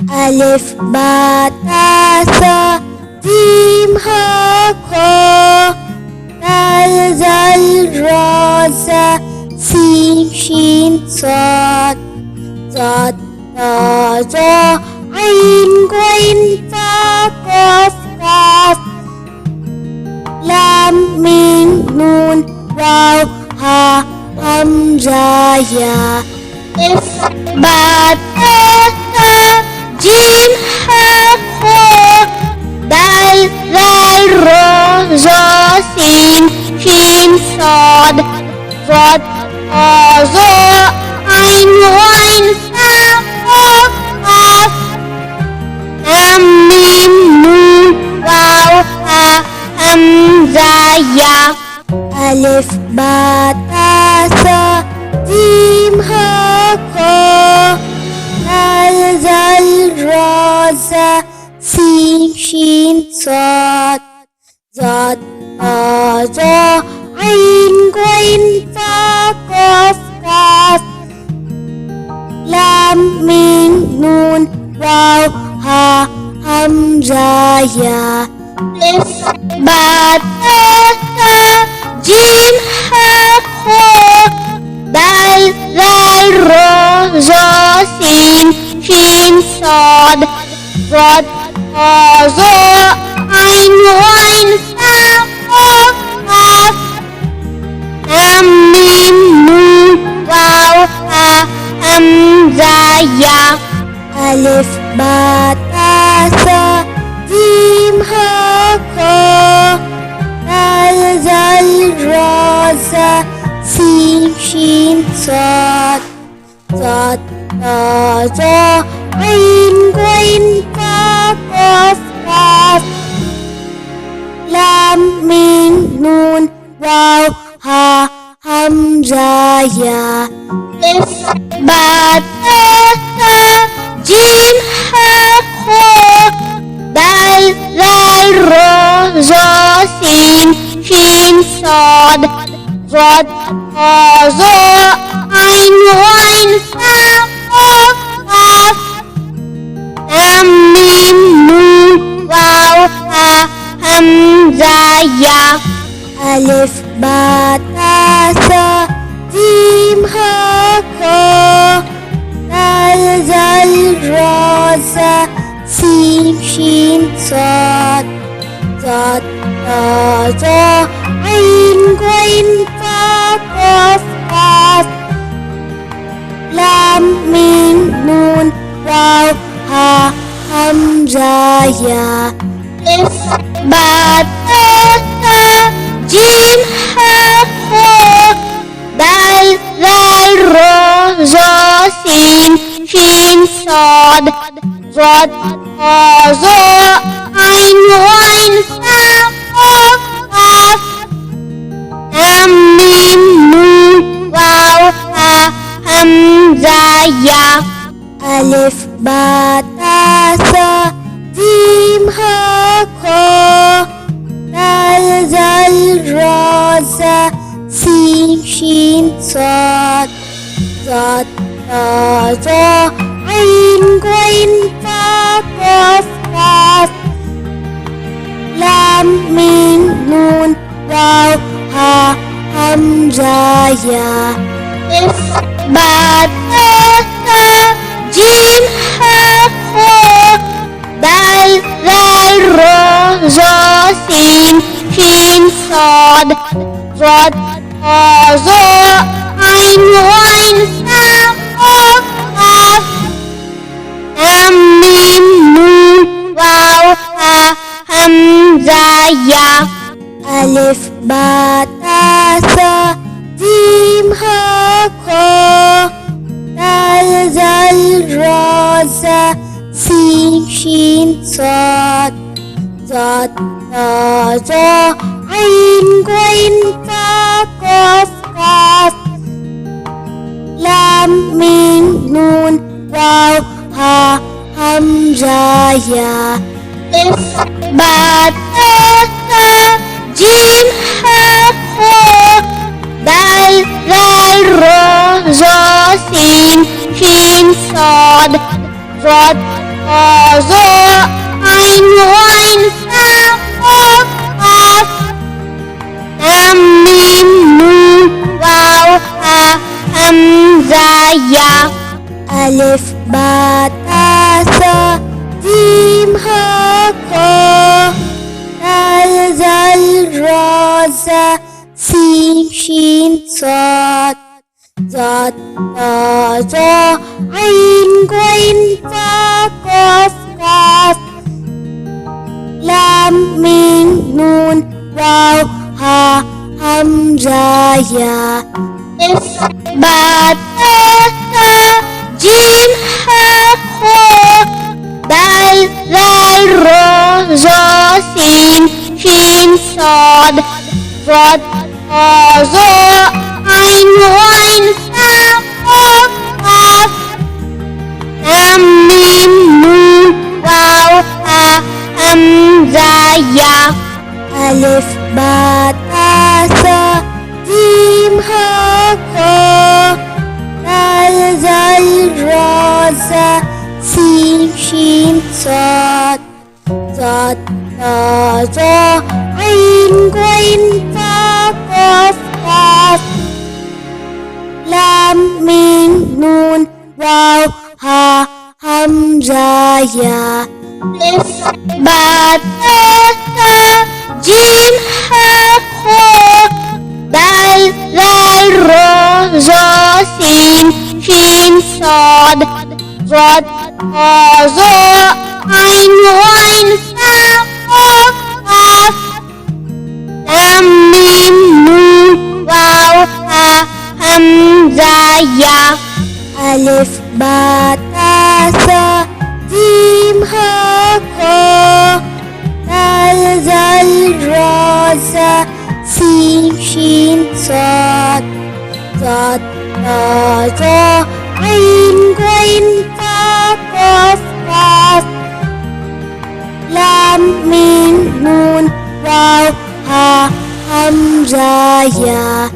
Alif ba ta sa jim ha kha dal zal ra za sin shin sad sad ta za ain qain ta qaf qaf lam mim nun waw ha hamza ya. Alif ba ta sa jim ha kha dal zal ra za sin shin sad sad ta za ain qain ta qaf qaf lam mim nun waw ha hamza ya. Alif ba ta sa jim ha kha dal zal ra za sin shin sad sad ta za ain qain ta qaf qaf lam mim nun waw ha hamza ya. Alif ba ta sa jim ha kha dal zal ra za sin shin sad sad ta za ain qain ta qaf qaf lam mim nun waw ha hamza ya. Alif ba ta sa jim ha kha dal zal ra za sin shin sad sad ta za ain qain ta qaf qaf lam mim nun waw ha hamza ya. Alif ba ta sa jim ha kha dal zal ra za sin shin sad sad ta za ain qain ta qaf qaf lam mim nun waw ha hamza ya. Alif ba ta sa jim ha kha dal zal ra za sin shin sad sad ta za ain qain ta qaf qaf lam mim nun waw ha hamza ya. Alif ba ta sa jim ha kha dal zal ra za sin shin sad sad ta za ain qain ta qaf qaf lam mim nun waw ha hamza ya. Alif ba ta sa jim ha kha dal zal ra za sin shin sad sad ta za ain qain ta qaf qaf lam mim nun waw ha hamza ya. Alif ba ta sa jim ha kha dal zal ra za sin shin sad sad ta za ain qain ta qaf qaf lam mim nun waw ha hamza ya. Alif ba ta sa jim ha kha dal zal ra za sin shin sad sad ta za ain qain ta qaf qaf lam mim nun waw ha hamza ya. Alif ba ta sa jim ha kha dal zal ra za sin shin sad sad طا ظا عين غين فا قاف قاف لام ميم نون واو ها همزة يا ألف باء تاء ثاء جيم ها كا دال ذال را زا سين شين صاد ضاد طا ظا عين غين فا قاف قاف لام ميم نون واو ها همزة يا ألف باء تاء ثاء جيم ها خا دال ذال را زا سين شين صاد ضاد طا ظا عين غين فا قاف قاف لام ميم نون واو ها همزة يا ألف باء تاء ثاء جيم ها كا دال ذال را زا سين شين صاد ضاد طا ظا عين غين فا قاف قاف لام ميم نون واو ها همزة يا ألف باء تاء ثاء جيم ها خا دال ذال را زا سين شين صاد ضاد طا ظا عين غين فا قاف قاف لام ميم نون واو ها همزة يا ألف باء تاء ثاء جيم ها كا دال ذال را زا سين شين صاد ضاد طا ظا عين غين فا قاف قاف لام ميم نون واو ها همزة يا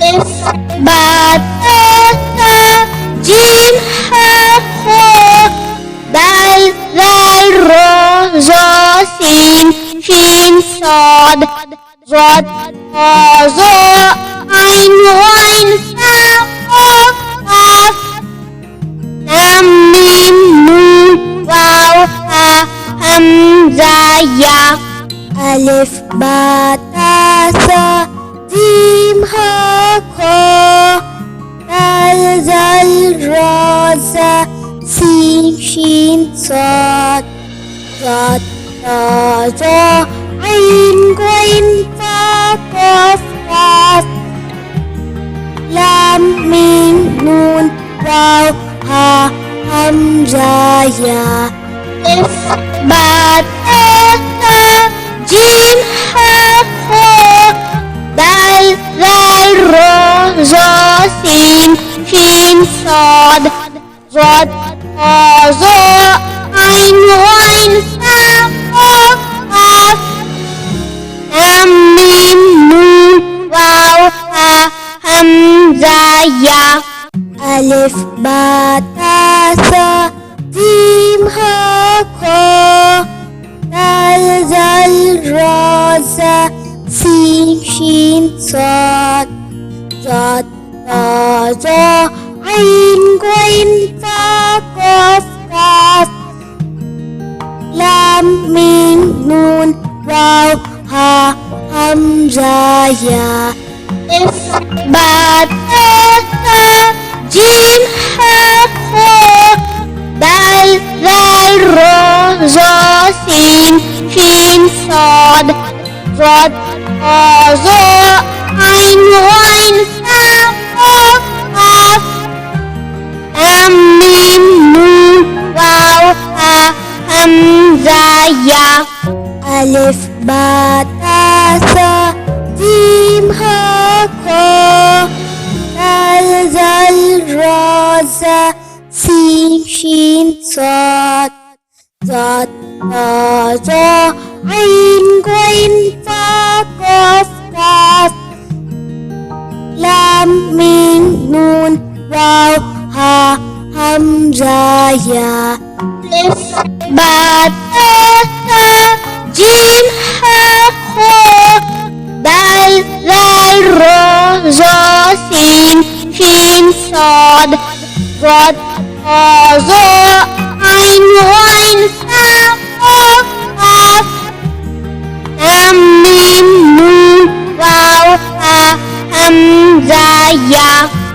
ألف باء تاء ثاء جيم ها خا دال ذال را زا سين شين صاد ضاد طا ظا عين غين فا قاف قاف لام ميم نون واو ها همزة يا ألف باء تاء ثاء جيم ها كا دال ذال را زا سين شين صاد ضاد طا ظا عين غين فا قاف قاف لام ميم نون واو ها همزة يا ألف باء تاء ثاء جيم ها خا دال ذال را زا سين شين صاد ضاد طا ظا عين غين فا قاف قاف لام ميم نون واو ها همزة يا ألف باء تاء ثاء جيم ها كا دال ذال را زا سين شين صاد ضاد طا ظا عين غين فا قاف قاف لام ميم نون واو ها همزة يا ألف باء تاء ثاء جيم ها خا دال ذال را زا سين شين صاد ضاد طا ظا عين غين فا قاف قاف لام ميم نون واو ها همزة يا ألف باء تاء ثاء جيم ها كا دال ذال را زا سين شين صاد ضاد طا ظا عين غين فا قاف قاف لام ميم نون واو ها همزة يا ألف ba ta tha jim ha kho dal zal ro zo sin shin sod god zo ein wain sa kaf lam mim nun waw ha hamza ya